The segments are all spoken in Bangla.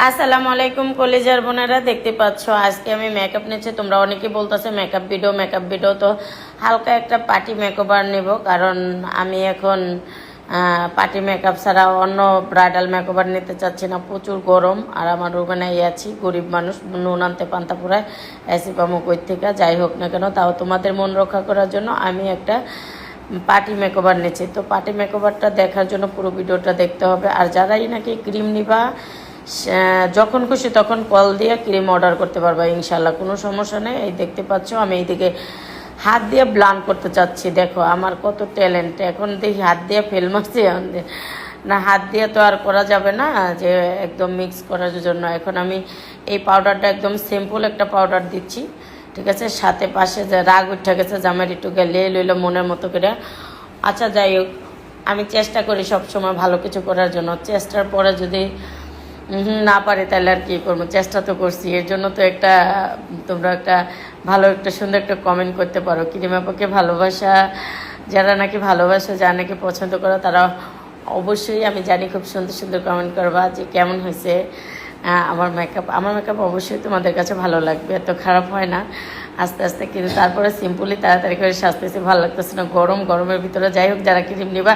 আসসালামু আলাইকুম কলেজার বোনেরা, দেখতে পাচ্ছ আজকে আমি মেকআপ নিচ্ছি। তোমরা অনেকেই বলতেছো মেকআপ ভিডিও, তো হালকা একটা পার্টি মেকওভার নেব, কারণ আমি এখন পার্টি মেকআপ ছাড়া অন্য ব্রাইডাল মেকওভার নিতে চাচ্ছি না। প্রচুর গরম, আর আমার রুমে নাই আছি, গরিব মানুষ, নুন আনতে পান্তা পুরায় এসি পামো কই থেকে। যাই হোক না কেন, তাও তোমাদের মন রক্ষা করার জন্য আমি একটা পার্টি মেকওভার নিচ্ছি। তো পার্টি মেকওভারটা দেখার জন্য পুরো ভিডিওটা দেখতে হবে। আর যারাই নাকি ক্রিম নিবা, যখন খুশি তখন কল দিয়ে ক্রিম অর্ডার করতে পারবা ইনশাল্লাহ, কোনো সমস্যা নেই। এই দেখতে পাচ্ছ আমি এইদিকে হাত দিয়ে ব্লান করতে চাচ্ছি। দেখো আমার কত ট্যালেন্ট, এখন দেখি হাত দিয়ে ফেল মারছি না, হাত দিয়ে তো আর করা যাবে না, যে একদম মিক্স করার জন্য। এখন আমি এই পাউডারটা একদম সিম্পল একটা পাউডার দিচ্ছি, ঠিক আছে। সাথে পাশে যে রাগ উঠে গেছে জামের একটু গেলে লইলো মনের মতো করে। আচ্ছা যাই হোক, আমি চেষ্টা করি সবসময় ভালো কিছু করার জন্য। চেষ্টার পরে যদি না পারি তাহলে আর কি করবো, চেষ্টা তো করছি। এর জন্য তো একটা তোমরা একটা ভালো একটা সুন্দর একটা কমেন্ট করতে পারো। ক্রিম আপাকে ভালোবাসা, যারা নাকি ভালোবাসা, যারা নাকি পছন্দ করো, তারা অবশ্যই আমি জানি খুব সুন্দর সুন্দর কমেন্ট করবা যে কেমন হয়েছে আমার মেকআপ অবশ্যই তোমাদের কাছে ভালো লাগবে, এত খারাপ হয় না আস্তে আস্তে। কিন্তু তারপরে সিম্পলি তাড়াতাড়ি করে সাজতেছি, ভালো লাগতেছে না, গরমের ভিতরে। যাই হোক, যারা ক্রিম নিবা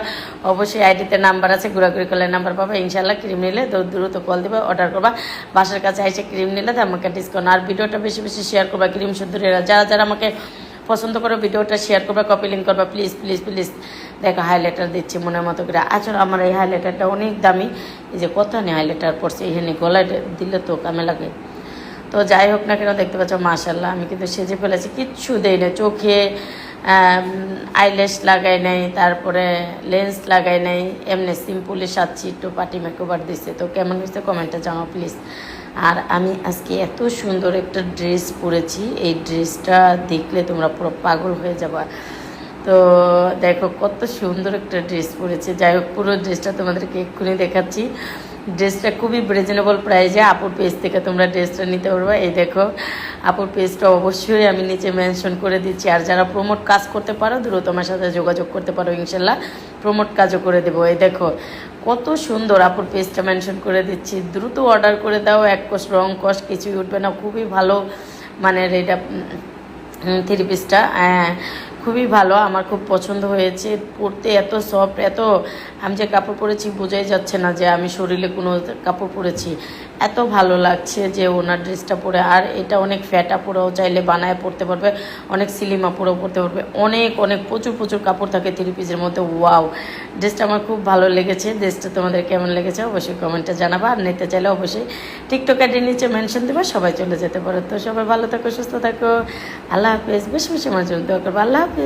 অবশ্যই আইডিতে নাম্বার আছে, ঘোরাঘুরি করলে নাম্বার পাবা ইনশাল্লাহ। ক্রিম নিলে দ্রুত কল দিবা, অর্ডার করবা, বাসার কাছে এসে ক্রিম নিলে আমাকে ডিসকাউন্ট। আর ভিডিওটা বেশি বেশি শেয়ার করবা। ক্রিম সুন্দরীরা যারা যারা আমাকে পছন্দ করো ভিডিওটা শেয়ার করবা, কপি লিঙ্ক করবা, প্লিজ প্লিজ প্লিজ। দেখো হাইলাইটার দিচ্ছি মনের মতো করে। আসলে আমার এই হাইলাইটারটা অনেক দামি, এই যে কত নেই হাইলাইটার পড়ছে, এখানে গলায় দিলে তো কামে লাগে। তো যাই হোক না কেন, দেখতে পাচ্ছ মাশাল্লাহ আমি কিন্তু সেজে ফেলেছি, কিচ্ছু দেই না চোখে, আইল্যাশ লাগাই নাই, তারপরে লেন্স লাগাই নাই, এমনি সিম্পলি সাজছি, একটু পার্টি মেকওভার দিচ্ছে। তো কেমন হয়েছে কমেন্টে জানাও প্লিজ। আর আমি আজকে এত সুন্দর একটা ড্রেস পরেছি, এই ড্রেসটা দেখলে তোমরা পুরো পাগল হয়ে যাবা। তো দেখো কত সুন্দর একটা ড্রেস পরেছে। যাই হোক, পুরো ড্রেসটা তোমাদেরকে এক্ষুনি দেখাচ্ছি। ড্রেসটা খুবই রিজনেবল প্রাইসে আপুর পেজ থেকে তোমরা ড্রেসটা নিতে পারবে। এই দেখো আপুর পেজটা অবশ্যই আমি নিচে মেনশন করে দিচ্ছি। আর যারা প্রমোট কাজ করতে পারো দ্রুত আমার সাথে যোগাযোগ করতে পারো, ইনশাল্লাহ প্রমোট কাজও করে দেবো। এই দেখো কত সুন্দর, আপুর পেজটা মেনশন করে দিচ্ছি, দ্রুত অর্ডার করে দাও। এক কষ রং কষ কিছুই উঠবে না, খুবই ভালো মানের এটা থ্রি পিসটা, খুবই ভালো, আমার খুব পছন্দ হয়েছে। পরতে এত সফট, এত আমি যে কাপড় পরেছি বোঝাই যাচ্ছে না যে আমি শরীরে কোনো কাপড় পরেছি, এত ভালো লাগছে যে ওনার ড্রেসটা পরে। আর এটা অনেক ফ্যাটা পরেও চাইলে বানায় পরতে পারবে, অনেক সিলিমা পরেও পরতে পারবে, অনেক অনেক প্রচুর প্রচুর কাপড় থাকে থ্রি পিসের মধ্যে। ওয়াও, ড্রেসটা আমার খুব ভালো লেগেছে। ড্রেসটা তোমাদের কেমন লেগেছে অবশ্যই কমেন্টে জানাবা। আর নিতে চাইলে অবশ্যই টিকটক আইডির নিচে মেনশন দেবা, সবাই চলে যেতে পারো। তো সবাই ভালো থাকো, সুস্থ থাকো, আল্লাহ হাফেজ। বেশি বেশি আমার জন্য দোয়া করবো। আল্লাহ হাফেজ।